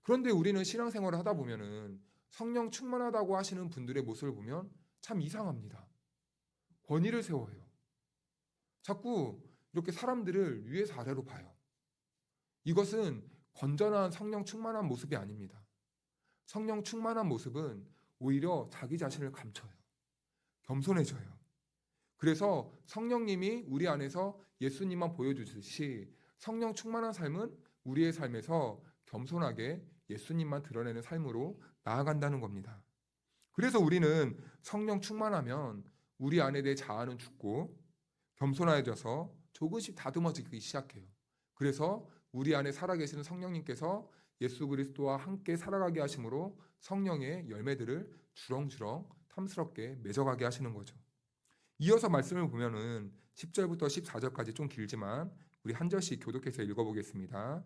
그런데 우리는 신앙생활을 하다 보면은 성령 충만하다고 하시는 분들의 모습을 보면 참 이상합니다. 권위를 세워요. 자꾸 이렇게 사람들을 위에서 아래로 봐요. 이것은 건전한 성령 충만한 모습이 아닙니다. 성령 충만한 모습은 오히려 자기 자신을 감춰요. 겸손해져요. 그래서 성령님이 우리 안에서 예수님만 보여주듯이 성령 충만한 삶은 우리의 삶에서 겸손하게 예수님만 드러내는 삶으로 나아간다는 겁니다. 그래서 우리는 성령 충만하면 우리 안에 내 자아는 죽고 겸손해져서 조금씩 다듬어지기 시작해요. 그래서 우리 안에 살아계시는 성령님께서 예수 그리스도와 함께 살아가게 하심으로 성령의 열매들을 주렁주렁 탐스럽게 맺어가게 하시는 거죠. 이어서 말씀을 보면은 10절부터 14절까지 좀 길지만 우리 한 절씩 교독해서 읽어보겠습니다.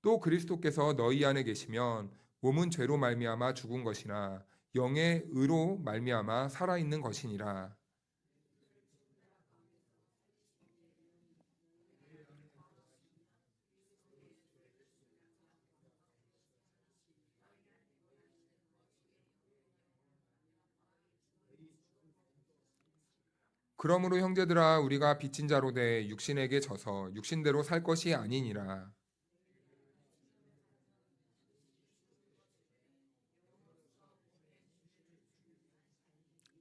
또 그리스도께서 너희 안에 계시면 몸은 죄로 말미암아 죽은 것이나 영의 의로 말미암아 살아 있는 것이니라. 그러므로 형제들아 우리가 빚진 자로 돼 육신에게 져서 육신대로 살 것이 아니니라.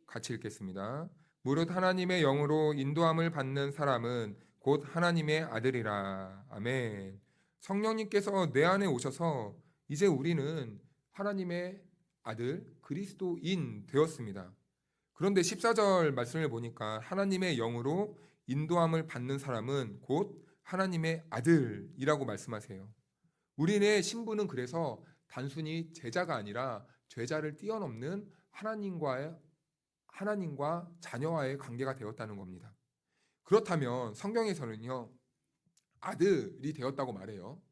같이 읽겠습니다. 무릇 하나님의 영으로 인도함을 받는 사람은 곧 하나님의 아들이라. 아멘. 성령님께서 내 안에 오셔서 이제 우리는 하나님의 아들 그리스도인 되었습니다. 그런데 14절 말씀을 보니까 하나님의 영으로 인도함을 받는 사람은 곧 하나님의 아들이라고 말씀하세요. 우리의 신분은 그래서 단순히 제자가 아니라 죄자를 뛰어넘는 하나님과 자녀와의 관계가 되었다는 겁니다. 그렇다면 성경에서는요, 아들이 되었다고 말해요.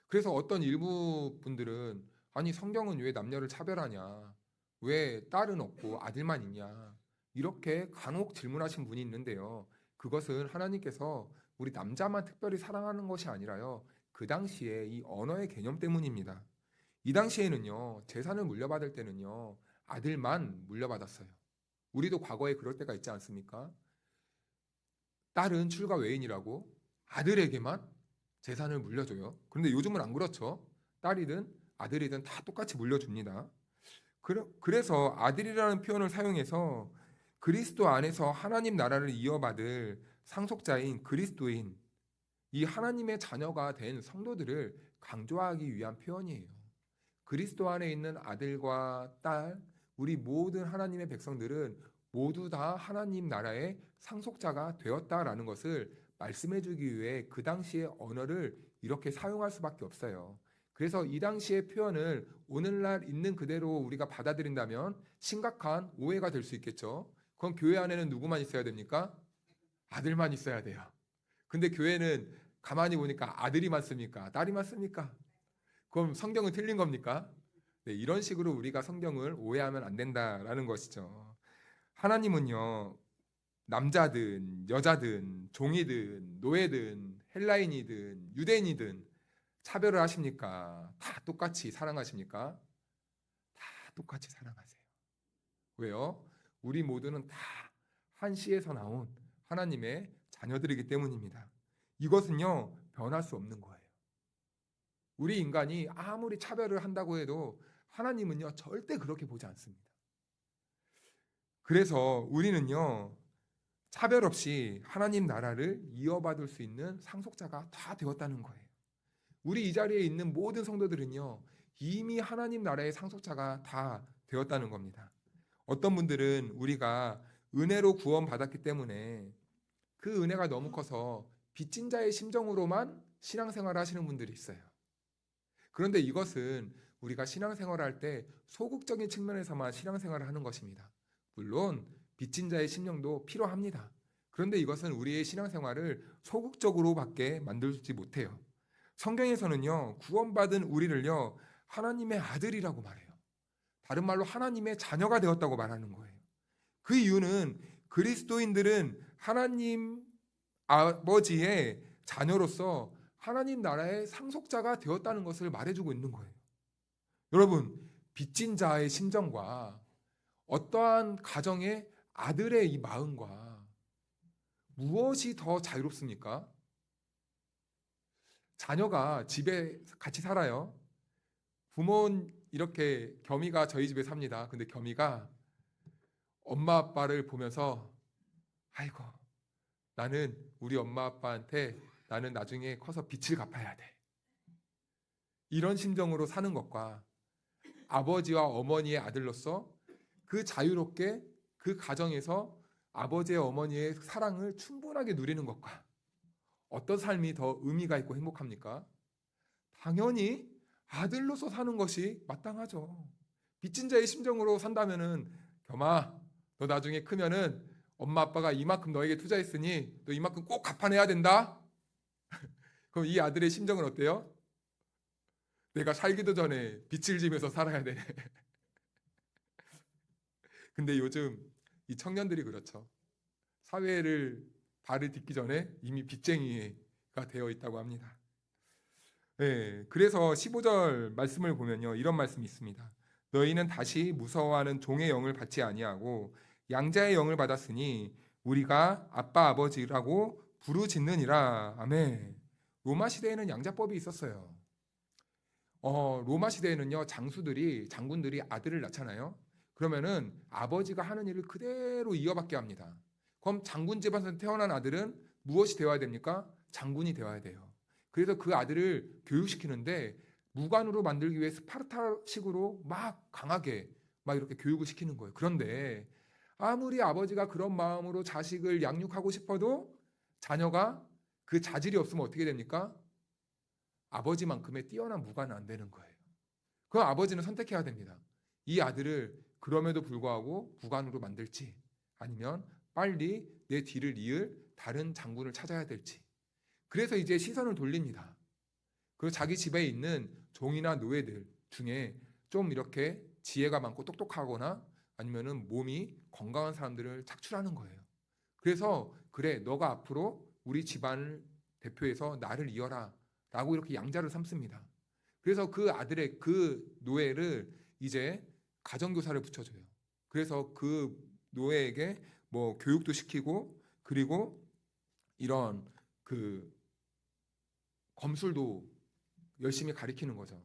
그래서 어떤 일부 분들은 아니 성경은 왜 남녀를 차별하냐? 왜 딸은 없고 아들만 있냐? 이렇게 간혹 질문하신 분이 있는데요. 그것은 하나님께서 우리 남자만 특별히 사랑하는 것이 아니라요. 그 당시에 이 언어의 개념 때문입니다. 이 당시에는요. 재산을 물려받을 때는요. 아들만 물려받았어요. 우리도 과거에 그럴 때가 있지 않습니까? 딸은 출가 외인이라고 아들에게만 재산을 물려줘요. 그런데 요즘은 안 그렇죠. 딸이든 아들이든 다 똑같이 물려줍니다. 그래서 아들이라는 표현을 사용해서 그리스도 안에서 하나님 나라를 이어받을 상속자인 그리스도인, 이 하나님의 자녀가 된 성도들을 강조하기 위한 표현이에요. 그리스도 안에 있는 아들과 딸, 우리 모든 하나님의 백성들은 모두 다 하나님 나라의 상속자가 되었다라는 것을 말씀해 주기 위해 그 당시의 언어를 이렇게 사용할 수밖에 없어요. 그래서 이 당시의 표현을 오늘날 있는 그대로 우리가 받아들인다면 심각한 오해가 될 수 있겠죠. 그럼 교회 안에는 누구만 있어야 됩니까? 아들만 있어야 돼요. 근데 교회는 가만히 보니까 아들이 많습니까? 딸이 많습니까? 그럼 성경은 틀린 겁니까? 네, 이런 식으로 우리가 성경을 오해하면 안 된다라는 것이죠. 하나님은요, 남자든 여자든 종이든 노예든 헬라인이든 유대인이든 차별을 하십니까? 다 똑같이 사랑하십니까? 다 똑같이 사랑하세요. 왜요? 우리 모두는 다 한 씨에서 나온 하나님의 자녀들이기 때문입니다. 이것은요, 변할 수 없는 거예요. 우리 인간이 아무리 차별을 한다고 해도 하나님은요, 절대 그렇게 보지 않습니다. 그래서 우리는요, 차별 없이 하나님 나라를 이어받을 수 있는 상속자가 다 되었다는 거예요. 우리 이 자리에 있는 모든 성도들은요, 이미 하나님 나라의 상속자가 다 되었다는 겁니다. 어떤 분들은 우리가 은혜로 구원받았기 때문에 그 은혜가 너무 커서 빚진 자의 심정으로만 신앙생활을 하시는 분들이 있어요. 그런데 이것은 우리가 신앙생활을 할 때 소극적인 측면에서만 신앙생활을 하는 것입니다. 물론 빚진 자의 심령도 필요합니다. 그런데 이것은 우리의 신앙생활을 소극적으로밖에 만들지 못해요. 성경에서는요, 구원받은 우리를요, 하나님의 아들이라고 말해요. 다른 말로 하나님의 자녀가 되었다고 말하는 거예요. 그 이유는 그리스도인들은 하나님 아버지의 자녀로서 하나님 나라의 상속자가 되었다는 것을 말해주고 있는 거예요. 여러분, 빚진 자의 심정과 어떠한 가정의 아들의 이 마음과 무엇이 더 자유롭습니까? 자녀가 집에 같이 살아요. 부모는 이렇게 겸이가 저희 집에 삽니다. 근데 겸이가 엄마 아빠를 보면서 아이고 나는 우리 엄마 아빠한테 나는 나중에 커서 빚을 갚아야 돼. 이런 심정으로 사는 것과 아버지와 어머니의 아들로서 그 자유롭게 그 가정에서 아버지의 어머니의 사랑을 충분하게 누리는 것과 어떤 삶이 더 의미가 있고 행복합니까? 당연히 아들로서 사는 것이 마땅하죠. 빚진 자의 심정으로 산다면은 겸아 너 나중에 크면은 엄마 아빠가 이만큼 너에게 투자했으니 너 이만큼 꼭 갚아내야 된다. 그럼 이 아들의 심정은 어때요? 내가 살기도 전에 빚을 지면서 살아야 돼. 근데 요즘 이 청년들이 그렇죠. 사회를 발을 딛기 전에 이미 빚쟁이가 되어 있다고 합니다. 네, 그래서 15절 말씀을 보면요, 이런 말씀이 있습니다. 너희는 다시 무서워하는 종의 영을 받지 아니하고 양자의 영을 받았으니 우리가 아빠 아버지라고 부르짖느니라. 아멘. 로마 시대에는 양자법이 있었어요. 로마 시대에는요, 장군들이 아들을 낳잖아요. 그러면은 아버지가 하는 일을 그대로 이어받게 합니다. 그럼 장군 집안에서 태어난 아들은 무엇이 되어야 됩니까? 장군이 되어야 돼요. 그래서 그 아들을 교육시키는데 무관으로 만들기 위해 스파르타식으로 막 강하게 막 이렇게 교육을 시키는 거예요. 그런데 아무리 아버지가 그런 마음으로 자식을 양육하고 싶어도 자녀가 그 자질이 없으면 어떻게 됩니까? 아버지만큼의 뛰어난 무관은 안 되는 거예요. 그럼 아버지는 선택해야 됩니다. 이 아들을 그럼에도 불구하고 무관으로 만들지, 아니면 빨리 내 뒤를 이을 다른 장군을 찾아야 될지. 그래서 이제 시선을 돌립니다. 그리고 자기 집에 있는 종이나 노예들 중에 좀 이렇게 지혜가 많고 똑똑하거나 아니면은 몸이 건강한 사람들을 착출하는 거예요. 그래서 그래, 너가 앞으로 우리 집안을 대표해서 나를 이어라 라고 이렇게 양자를 삼습니다. 그래서 그 아들의 그 노예를 이제 가정교사를 붙여줘요. 그래서 그 노예에게 뭐 교육도 시키고, 그리고 이런 그 검술도 열심히 가리키는 거죠.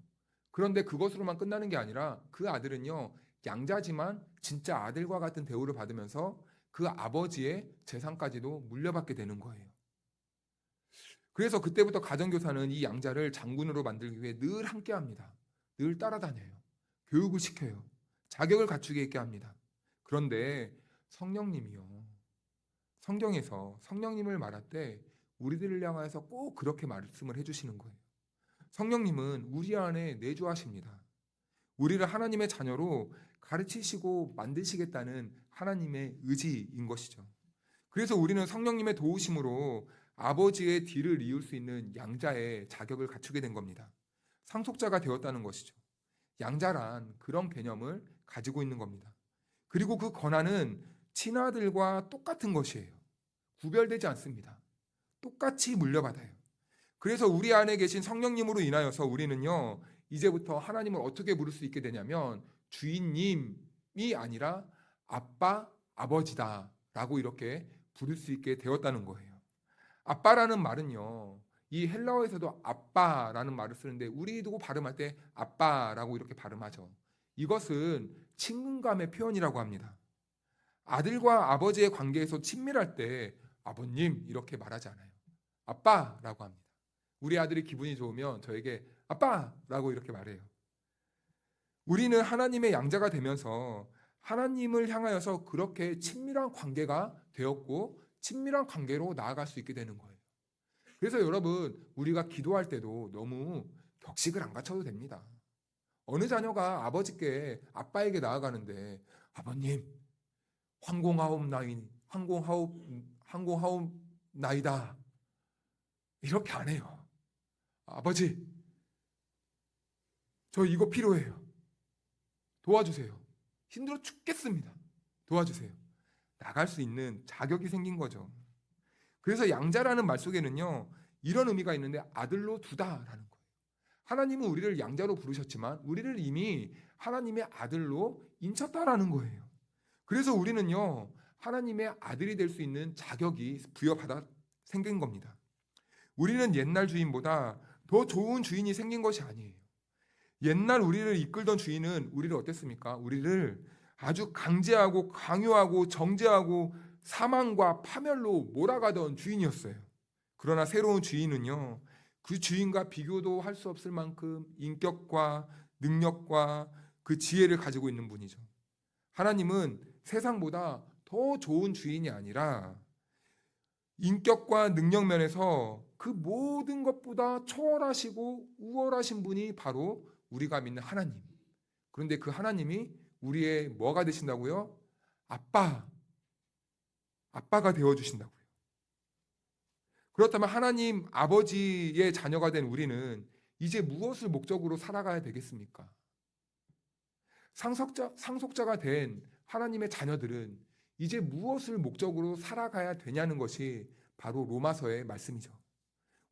그런데 그것으로만 끝나는 게 아니라 그 아들은요, 양자지만 진짜 아들과 같은 대우를 받으면서 그 아버지의 재산까지도 물려받게 되는 거예요. 그래서 그때부터 가정교사는 이 양자를 장군으로 만들기 위해 늘 함께합니다. 늘 따라다녀요. 교육을 시켜요. 자격을 갖추게 있게 합니다. 그런데 성령님이요, 성경에서 성령님을 말할 때 우리들을 향해서 꼭 그렇게 말씀을 해주시는 거예요. 성령님은 우리 안에 내주하십니다. 우리를 하나님의 자녀로 가르치시고 만드시겠다는 하나님의 의지인 것이죠. 그래서 우리는 성령님의 도우심으로 아버지의 뒤를 이을 수 있는 양자의 자격을 갖추게 된 겁니다. 상속자가 되었다는 것이죠. 양자란 그런 개념을 가지고 있는 겁니다. 그리고 그 권한은 친아들과 똑같은 것이에요. 구별되지 않습니다. 똑같이 물려받아요. 그래서 우리 안에 계신 성령님으로 인하여서 우리는요, 이제부터 하나님을 어떻게 부를 수 있게 되냐면 주인님이 아니라 아빠, 아버지다 라고 이렇게 부를 수 있게 되었다는 거예요. 아빠라는 말은요, 이 헬라어에서도 아빠라는 말을 쓰는데 우리도 발음할 때 아빠라고 이렇게 발음하죠. 이것은 친근감의 표현이라고 합니다. 아들과 아버지의 관계에서 친밀할 때 아버님 이렇게 말하지 않아요. 아빠라고 합니다. 우리 아들이 기분이 좋으면 저에게 아빠라고 이렇게 말해요. 우리는 하나님의 양자가 되면서 하나님을 향하여서 그렇게 친밀한 관계가 되었고 친밀한 관계로 나아갈 수 있게 되는 거예요. 그래서 여러분, 우리가 기도할 때도 너무 격식을 안 갖춰도 됩니다. 어느 자녀가 아버지께 아빠에게 나아가는데 아버님 황공하옵나이다 이렇게 안 해요. 아버지 저 이거 필요해요. 도와주세요. 힘들어 죽겠습니다. 도와주세요. 나갈 수 있는 자격이 생긴 거죠. 그래서 양자라는 말 속에는요, 이런 의미가 있는데 아들로 두다라는 거예요. 하나님은 우리를 양자로 부르셨지만 우리를 이미 하나님의 아들로 인쳤다라는 거예요. 그래서 우리는요, 하나님의 아들이 될 수 있는 자격이 부여받아 생긴 겁니다. 우리는 옛날 주인보다 더 좋은 주인이 생긴 것이 아니에요. 옛날 우리를 이끌던 주인은 우리를 어땠습니까? 우리를 아주 강제하고 강요하고 정죄하고 사망과 파멸로 몰아가던 주인이었어요. 그러나 새로운 주인은요, 그 주인과 비교도 할 수 없을 만큼 인격과 능력과 그 지혜를 가지고 있는 분이죠. 하나님은 세상보다 더 좋은 주인이 아니라 인격과 능력 면에서 그 모든 것보다 초월하시고 우월하신 분이 바로 우리가 믿는 하나님. 그런데 그 하나님이 우리의 뭐가 되신다고요? 아빠. 아빠가 되어 주신다고요. 그렇다면 하나님 아버지의 자녀가 된 우리는 이제 무엇을 목적으로 살아가야 되겠습니까? 상속자가 된 하나님의 자녀들은 이제 무엇을 목적으로 살아가야 되냐는 것이 바로 로마서의 말씀이죠.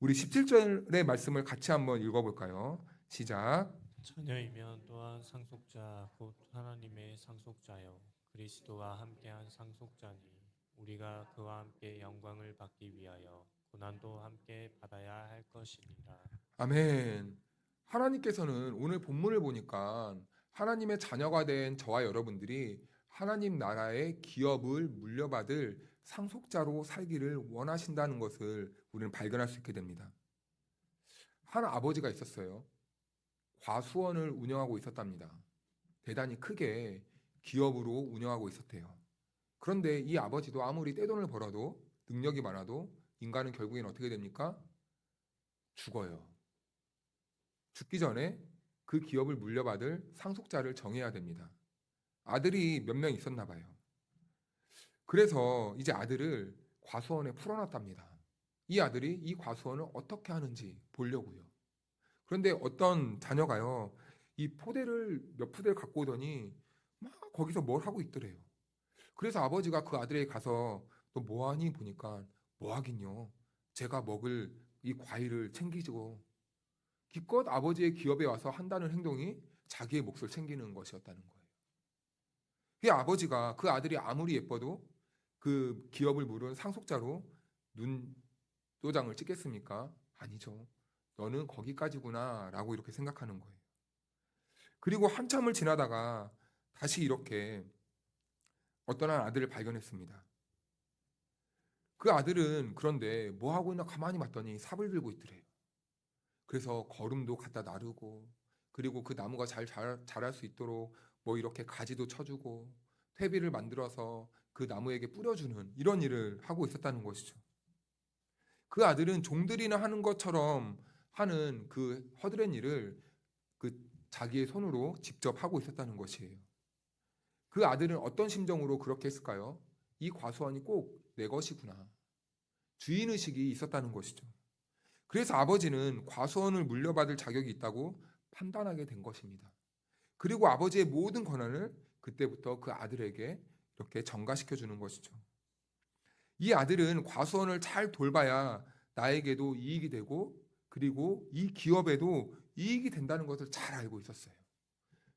우리 17절의 말씀을 같이 한번 읽어볼까요? 시작. 자녀이면 또한 상속자 곧 하나님의 상속자요 그리스도와 함께한 상속자니 우리가 그와 함께 영광을 받기 위하여 고난도 함께 받아야 할 것이니라. 아멘. 하나님께서는 오늘 본문을 보니까 하나님의 자녀가 된 저와 여러분들이 하나님 나라의 기업을 물려받을 상속자로 살기를 원하신다는 것을 우리는 발견할 수 있게 됩니다. 한 아버지가 있었어요. 과수원을 운영하고 있었답니다. 대단히 크게 기업으로 운영하고 있었대요. 그런데 이 아버지도 아무리 떼돈을 벌어도 능력이 많아도 인간은 결국엔 어떻게 됩니까? 죽어요. 죽기 전에 그 기업을 물려받을 상속자를 정해야 됩니다. 아들이 몇 명 있었나 봐요. 그래서 이제 아들을 과수원에 풀어놨답니다. 이 아들이 이 과수원을 어떻게 하는지 보려고요. 그런데 어떤 자녀가요, 이 몇 푸대를 갖고 오더니 막 거기서 뭘 하고 있더래요. 그래서 아버지가 그 아들에게 가서 너 뭐하니 보니까 뭐 하긴요. 제가 먹을 이 과일을 챙기고 기껏 아버지의 기업에 와서 한다는 행동이 자기의 몫을 챙기는 것이었다는 거예요. 그 아버지가 그 아들이 아무리 예뻐도 그 기업을 물은 상속자로 눈도장을 찍겠습니까? 아니죠. 너는 거기까지구나 라고 이렇게 생각하는 거예요. 그리고 한참을 지나다가 다시 이렇게 어떤 한 아들을 발견했습니다. 그 아들은 그런데 뭐 하고 있나 가만히 봤더니 삽을 들고 있더래요. 그래서 거름도 갖다 나르고 그리고 그 나무가 잘 자랄 수 있도록 뭐 이렇게 가지도 쳐주고 퇴비를 만들어서 그 나무에게 뿌려주는 이런 일을 하고 있었다는 것이죠. 그 아들은 종들이나 하는 것처럼 하는 그 허드렛 일을 그 자기의 손으로 직접 하고 있었다는 것이에요. 그 아들은 어떤 심정으로 그렇게 했을까요? 이 과수원이 꼭 내 것이구나. 주인의식이 있었다는 것이죠. 그래서 아버지는 과수원을 물려받을 자격이 있다고 판단하게 된 것입니다. 그리고 아버지의 모든 권한을 그때부터 그 아들에게 이렇게 전가시켜 주는 것이죠. 이 아들은 과수원을 잘 돌봐야 나에게도 이익이 되고 그리고 이 기업에도 이익이 된다는 것을 잘 알고 있었어요.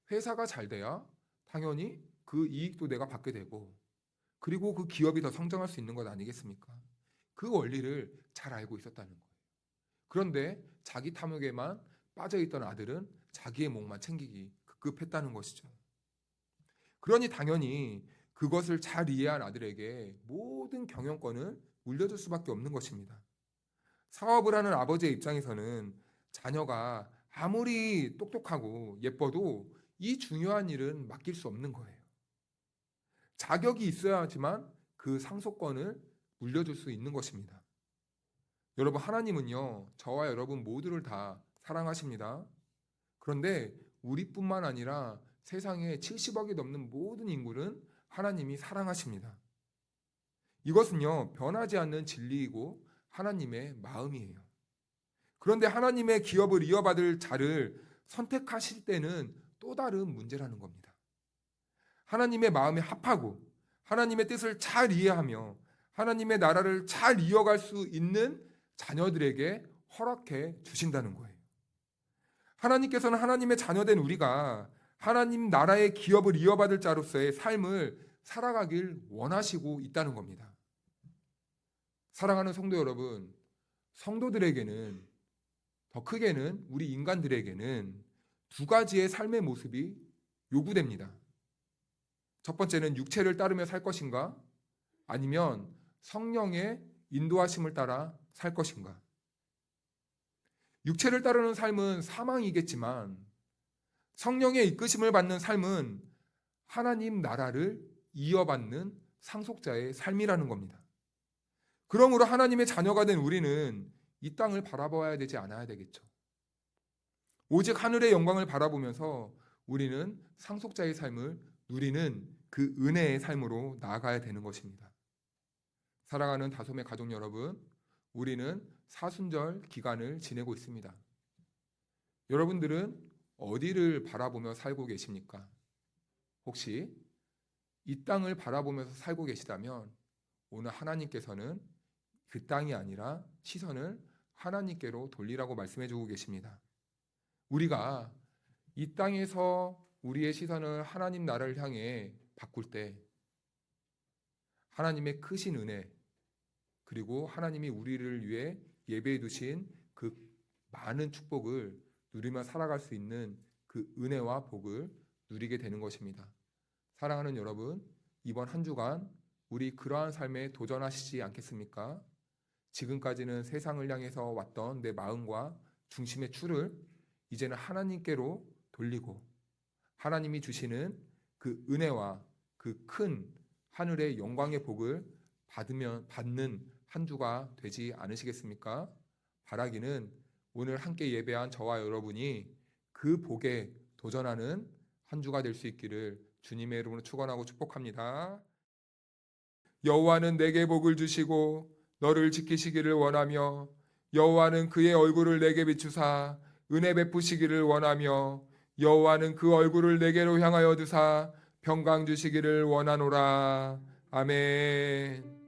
회사가 잘 돼야 당연히 그 이익도 내가 받게 되고 그리고 그 기업이 더 성장할 수 있는 것 아니겠습니까? 그 원리를 잘 알고 있었다는 거예요. 그런데 자기 탐욕에만 빠져있던 아들은 자기의 몫만 챙기기 급급했다는 것이죠. 그러니 당연히 그것을 잘 이해한 아들에게 모든 경영권을 물려줄 수밖에 없는 것입니다. 사업을 하는 아버지의 입장에서는 자녀가 아무리 똑똑하고 예뻐도 이 중요한 일은 맡길 수 없는 거예요. 자격이 있어야지만 그 상속권을 물려줄 수 있는 것입니다. 여러분, 하나님은요, 저와 여러분 모두를 다 사랑하십니다. 그런데 우리뿐만 아니라 세상에 70억이 넘는 모든 인구는 하나님이 사랑하십니다. 이것은요, 변하지 않는 진리이고 하나님의 마음이에요. 그런데 하나님의 기업을 이어받을 자를 선택하실 때는 또 다른 문제라는 겁니다. 하나님의 마음에 합하고 하나님의 뜻을 잘 이해하며 하나님의 나라를 잘 이어갈 수 있는 자녀들에게 허락해 주신다는 거예요. 하나님께서는 하나님의 자녀된 우리가 하나님 나라의 기업을 이어받을 자로서의 삶을 살아가길 원하시고 있다는 겁니다. 사랑하는 성도 여러분, 성도들에게는 더 크게는 우리 인간들에게는 두 가지의 삶의 모습이 요구됩니다. 첫 번째는 육체를 따르며 살 것인가? 아니면 성령의 인도하심을 따라 살 것인가? 육체를 따르는 삶은 사망이겠지만 성령의 이끄심을 받는 삶은 하나님 나라를 이어받는 상속자의 삶이라는 겁니다. 그러므로 하나님의 자녀가 된 우리는 이 땅을 바라봐야 되지 않아야 되겠죠. 오직 하늘의 영광을 바라보면서 우리는 상속자의 삶을 누리는 그 은혜의 삶으로 나아가야 되는 것입니다. 사랑하는 다솜의 가족 여러분, 우리는 사순절 기간을 지내고 있습니다. 여러분들은 어디를 바라보며 살고 계십니까? 혹시 이 땅을 바라보면서 살고 계시다면 오늘 하나님께서는 그 땅이 아니라 시선을 하나님께로 돌리라고 말씀해 주고 계십니다. 우리가 이 땅에서 우리의 시선을 하나님 나라를 향해 바꿀 때 하나님의 크신 은혜, 그리고 하나님이 우리를 위해 예배해 두신 그 많은 축복을 누리며 살아갈 수 있는 그 은혜와 복을 누리게 되는 것입니다. 사랑하는 여러분, 이번 한 주간 우리 그러한 삶에 도전하시지 않겠습니까? 지금까지는 세상을 향해서 왔던 내 마음과 중심의 추를 이제는 하나님께로 돌리고 하나님이 주시는 그 은혜와 그 큰 하늘의 영광의 복을 받는 한 주가 되지 않으시겠습니까? 바라기는 오늘 함께 예배한 저와 여러분이 그 복에 도전하는 한 주가 될 수 있기를 주님의 이름으로 축원하고 축복합니다. 여호와는 내게 복을 주시고 너를 지키시기를 원하며 여호와는 그의 얼굴을 내게 비추사 은혜 베푸시기를 원하며 여호와는 그 얼굴을 내게로 향하여 두사 평강 주시기를 원하노라. 아멘.